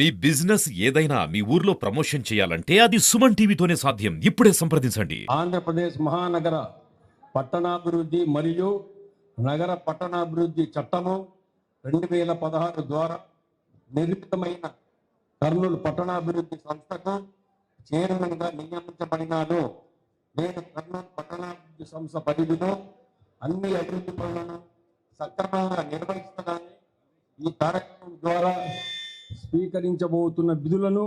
మీ business ఏదైనా మీ ఊర్లో promotion చేయాలంటే అది సుమన్ టీవీతోనే సాధ్యం. ఇప్పుడే సంప్రదించండి. ఆంధ్రప్రదేశ్ మహానగర పట్టణాభివృద్ధి మరియు నగర పట్టణాభివృద్ధి చట్టము 2016 ద్వారా నిర్మితమైన కర్నూలు పట్టణాభివృద్ధి సంస్థకు చైర్మన్గా నియమించబడినాను. నేను కర్నూలు పట్టణాభివృద్ధి సంస్థ పరిధిలో అన్ని అభివృద్ధి పనులను సక్రమంగా నిర్వహిస్తానని ఈ కార్యక్రమం ద్వారా స్వీకరించబోతున్న విధులను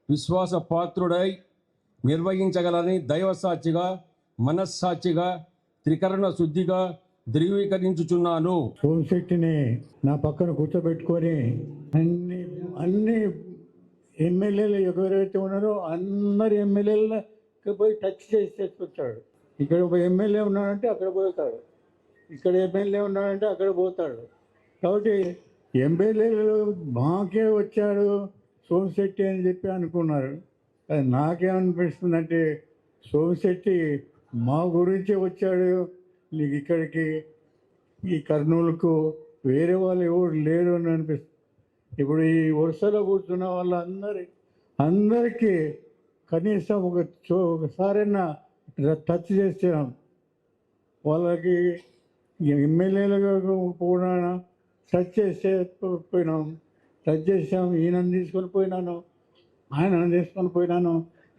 విశ్వాస పాత్రుడై నిర్వహించగలని దైవసాక్షిగా మనస్సాక్షిగా త్రికరణ శుద్ధిగా ధృవీకరించుచున్నాను. సోమశెట్టిని నా పక్కన కూర్చోబెట్టుకొని అన్ని ఎమ్మెల్యేలు ఎవరైతే ఉన్నారో అందరు ఎమ్మెల్యేలకు పోయి టచ్ చేసి చేసుకొచ్చాడు. ఇక్కడ ఒక ఎమ్మెల్యే ఉన్నాడంటే అక్కడ పోతాడు, ఇక్కడ ఎమ్మెల్యే ఉన్నాడంటే అక్కడ పోతాడు. కాబట్టి ఎమ్మెల్యేలు మాకే వచ్చాడు సోమశెట్టి అని చెప్పి అనుకున్నారు. అది నాకేమనిపిస్తుందంటే సోమశెట్టి మా గురించే వచ్చాడు. నీకు ఇక్కడికి ఈ కర్నూలుకు వేరే వాళ్ళు ఎవరు లేరు అని అనిపిస్తుంది. ఇప్పుడు ఈ వరుసలో కూర్చున్న వాళ్ళందరికీ కనీసం ఒకసారైనా టచ్ చేసాం. వాళ్ళకి ఎమ్మెల్యేలుగా కూడా టచ్ చేసే పోయినాం, టచ్ చేసాం. ఈయనను తీసుకొని పోయినాను, ఆయనను తీసుకొని పోయినాను,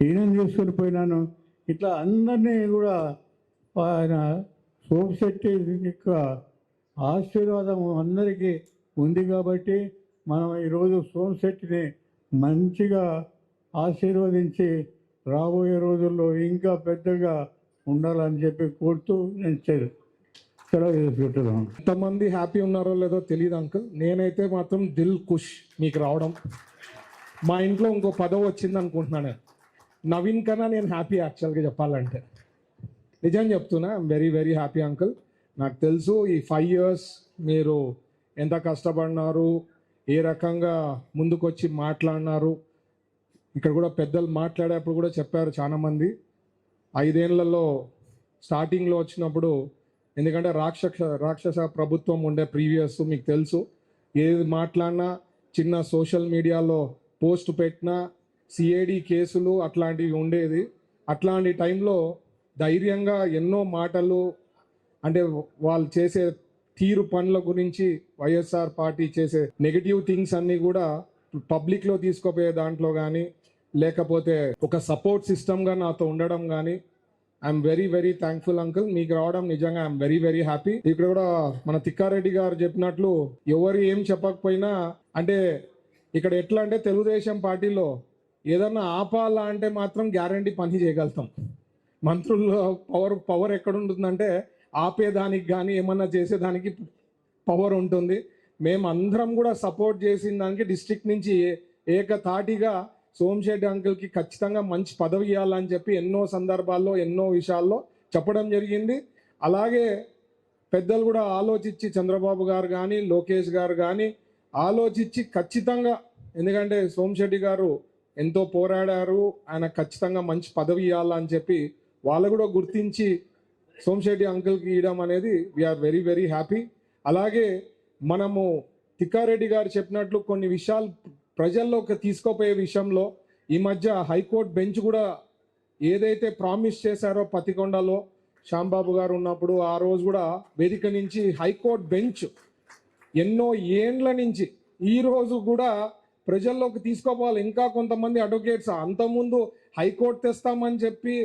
ఈయనను తీసుకొని పోయినాను. ఇట్లా అందరినీ కూడా ఆయన సోమశెట్టి యొక్క ఆశీర్వాదం అందరికీ ఉంది. కాబట్టి మనం ఈరోజు సోమశెట్టిని మంచిగా ఆశీర్వదించి రాబోయే రోజుల్లో ఇంకా పెద్దగా ఉండాలని చెప్పి కోరుతూ నేను సెలవు చేసుకుంటున్నాను. ఎంతమంది హ్యాపీ ఉన్నారో లేదో తెలియదు అంకుల్. నేనైతే మాత్రం దిల్ ఖుష్ మీకు రావడం. మా ఇంట్లో ఇంకో పదవి వచ్చింది అనుకుంటున్నాను. నవీన్ కన్నా నేను హ్యాపీ యాక్చువల్గా చెప్పాలంటే. నిజం చెప్తున్నా, I'm very very happy uncle. నాకు తెలుసు ఈ 5 years మీరు ఎంత కష్టపడినారు, ఏ రకంగా ముందుకొచ్చి మాట్లాడినారు. ఇక్కడ కూడా పెద్దలు మాట్లాడేప్పుడు కూడా చెప్పారు చాలామంది. 5 ఏళ్లలో స్టార్టింగ్లో వచ్చినప్పుడు, ఎందుకంటే రాక్షస ప్రభుత్వం ఉండే ప్రీవియస్ మీకు తెలుసు. ఏది మాట్లాడినా చిన్న సోషల్ మీడియాలో పోస్ట్ పెట్టినా సిఐడి కేసులు అట్లాంటివి ఉండేది. అట్లాంటి టైంలో ధైర్యంగా ఎన్నో మాటలు, అంటే వాళ్ళు చేసే తీరు పనుల గురించి, వైఎస్ఆర్ పార్టీ చేసే నెగిటివ్ థింగ్స్ అన్నీ కూడా పబ్లిక్లో తీసుకుపోయే దాంట్లో కానీ, లేకపోతే ఒక సపోర్ట్ సిస్టమ్గా నాతో ఉండడం కానీ, I'm very very thankful uncle. మీకు రావడం నిజంగా ఐఎమ్ వెరీ వెరీ హ్యాపీ. ఇక్కడ కూడా మన తిక్కారెడ్డి గారు చెప్పినట్లు ఎవరు ఏం చెప్పకపోయినా, అంటే ఇక్కడ ఎట్లా అంటే తెలుగుదేశం పార్టీలో ఏదన్నా ఆపాలా అంటే మాత్రం గ్యారంటీ పని చేయగలుగుతాం. మంత్రుల్లో పవర్ ఎక్కడ ఉంటుందంటే ఆపేదానికి కానీ ఏమన్నా చేసేదానికి పవర్ ఉంటుంది. మేము అందరం కూడా సపోర్ట్ చేసిన దానికి డిస్ట్రిక్ట్ నుంచి ఏకతాటిగా సోమశెట్టి అంకుల్కి ఖచ్చితంగా మంచి పదవి ఇవ్వాలని చెప్పి ఎన్నో సందర్భాల్లో ఎన్నో విషయాల్లో చెప్పడం జరిగింది. అలాగే పెద్దలు కూడా ఆలోచించి, చంద్రబాబు గారు కానీ లోకేష్ గారు కానీ ఆలోచించి ఖచ్చితంగా, ఎందుకంటే సోమశెట్టి గారు ఎంతో పోరాడారు, ఆయన ఖచ్చితంగా మంచి పదవి ఇవ్వాలని చెప్పి వాళ్ళు కూడా గుర్తించి సోమశెట్టి అంకుల్కి ఇవ్వడం అనేది వీఆర్ వెరీ వెరీ హ్యాపీ. అలాగే మనము తిక్కారెడ్డి గారు చెప్పినట్లు కొన్ని విషయాలు ప్రజల్లోకి తీసుకుపోయే విషయంలో ఈ మధ్య హైకోర్టు బెంచ్ కూడా ఏదైతే ప్రామిస్ చేశారో పతికొండలో శ్యాంబాబు గారు ఉన్నప్పుడు, ఆ రోజు కూడా వేదిక నుంచి హైకోర్టు బెంచ్ ఎన్నో ఏండ్ల నుంచి ఈ రోజు కూడా ప్రజల్లోకి తీసుకోపోవాలి. ఇంకా కొంతమంది అడ్వకేట్స్ అంతకుముందు హైకోర్టు తెస్తామని చెప్పి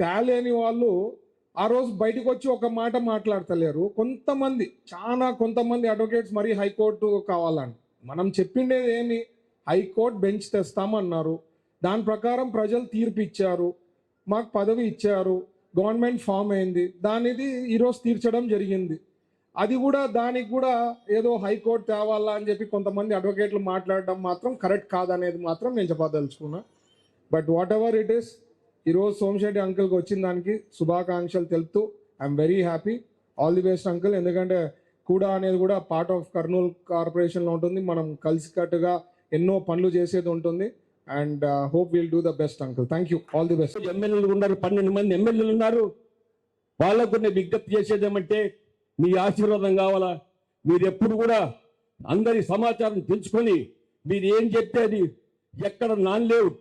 తేలేని వాళ్ళు ఆ రోజు బయటకు వచ్చి ఒక మాట మాట్లాడతలేరు. కొంతమంది అడ్వకేట్స్ మరీ హైకోర్టు కావాలని. మనం చెప్పిండేది ఏమి, హైకోర్టు బెంచ్ తెస్తామన్నారు. దాని ప్రకారం ప్రజలు తీర్పు ఇచ్చారు, మాకు పదవి ఇచ్చారు, గవర్నమెంట్ ఫామ్ అయింది. దానిది ఈరోజు తీర్చడం జరిగింది. అది కూడా దానికి కూడా ఏదో హైకోర్టు తేవాలా అని చెప్పి కొంతమంది అడ్వకేట్లు మాట్లాడడం మాత్రం కరెక్ట్ కాదనేది మాత్రం నేను చెప్పదలుచుకున్నా. But what ever it is, ఈరోజు సోమశెట్టి అంకుల్కి వచ్చిన దానికి శుభాకాంక్షలు తెలుపుతూ I'm very happy. All the best uncle. ఎందుకంటే కూడా అనేది కూడా పార్ట్ ఆఫ్ కర్నూలు కార్పొరేషన్లో ఉంటుంది. మనం కలిసికట్టుగా ఎన్నో పనులు చేసేది ఉంటుంది. And hope will do the best uncle. Thank you. All the best. ఎమ్మెల్యేలు ఉన్నారు, 12 మంది ఎమ్మెల్యేలు ఉన్నారు. వాళ్ళకు నేను విజ్ఞప్తి చేసేది ఏమంటే, మీ ఆశీర్వాదం కావాలా. మీరు ఎప్పుడు కూడా అందరి సమాచారం తెలుసుకొని మీరు ఏం చెప్తే అది ఎక్కడ నాన్ లేఅవుట్,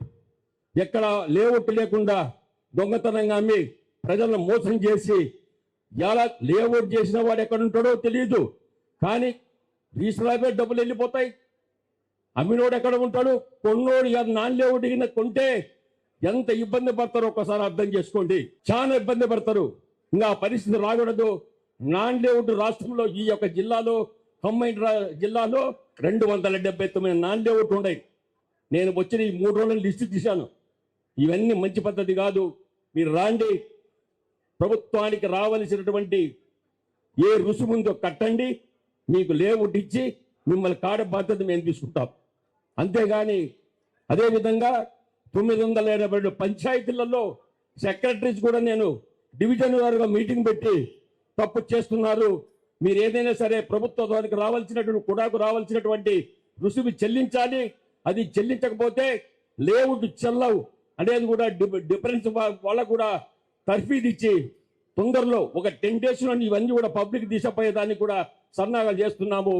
ఎక్కడ లేఅవుట్ లేకుండా దొంగతనంగా అమ్మి ప్రజలను మోసం చేసి ఎలా లేఅవుట్ చేసిన వాడు ఎక్కడ ఉంటాడో తెలియదు, కానీ రీసలాగే డబ్బులు వెళ్ళిపోతాయి. అమ్మినోడు ఎక్కడ ఉంటాడు, కొన్నోడు నాన్ లేఅవుట్ కింద కొంటే ఎంత ఇబ్బంది పడతారో ఒకసారి అర్థం చేసుకోండి. చాలా ఇబ్బంది పడతారు. ఇంకా ఆ పరిస్థితి రాకూడదు. నాన్ లేఅవుట్ రాష్ట్రంలో ఈ యొక్క జిల్లాలో కంబైన్ జిల్లాలో 279 నాన్ లేఅవుట్ ఉన్నాయి. నేను వచ్చిన ఈ 3 రోజుల లిస్టు తీశాను. ఇవన్నీ మంచి పద్ధతి కాదు. మీరు రాండి, ప్రభుత్వానికి రావలసినటువంటి ఏ రుసుముందో కట్టండి, మీకు లేఅవుట్ ఇచ్చి మిమ్మల్ని కాడ బాధ్యత మేము తీసుకుంటాం. అంతేగాని అదేవిధంగా 982 పంచాయతీలలో సెక్రటరీస్ కూడా నేను డివిజన్ వారుగా మీటింగ్ పెట్టి తప్పు చేస్తున్నారు, మీరు ఏదైనా సరే ప్రభుత్వానికి రావాల్సినటువంటి రుసుము చెల్లించాలి, అది చెల్లించకపోతే లేఅవుట్ చెల్లవు అనేది కూడా డిఫరెన్స్ వాళ్ళకు కూడా తర్ఫీదు ఇచ్చి తొందరలో ఒక 10 days ఇవన్నీ కూడా పబ్లిక్ తీసుకుపోయేదానికి కూడా సన్నాహాలు చేస్తున్నాము.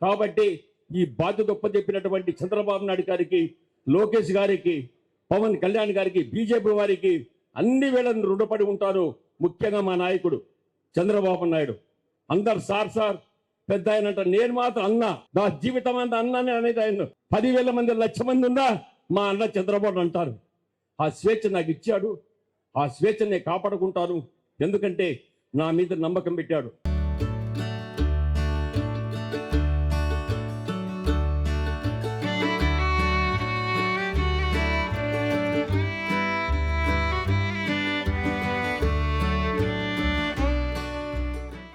కాబట్టి ఈ బాధ్యత ఒప్పచెప్పినటువంటి చంద్రబాబు నాయుడు గారికి, లోకేష్ గారికి, పవన్ కళ్యాణ్ గారికి, బీజేపీ వారికి అన్ని వేళలను రుణపడి ఉంటారు. ముఖ్యంగా మా నాయకుడు చంద్రబాబు నాయుడు. అందరు సార్ పెద్ద ఆయనంట, నేను మాత్రం అన్న, నా జీవితం అంతా అన్నానే అనేది ఆయన. 10,000 మంది 1,00,000 మంది ఉన్నా మా అన్న చంద్రబాబు అంటారు. ఆ స్వేచ్ఛ నాకు ఇచ్చాడు, ఆ స్వేచ్ఛ నేను కాపాడుకుంటాను, ఎందుకంటే నా మీద నమ్మకం పెట్టాడు.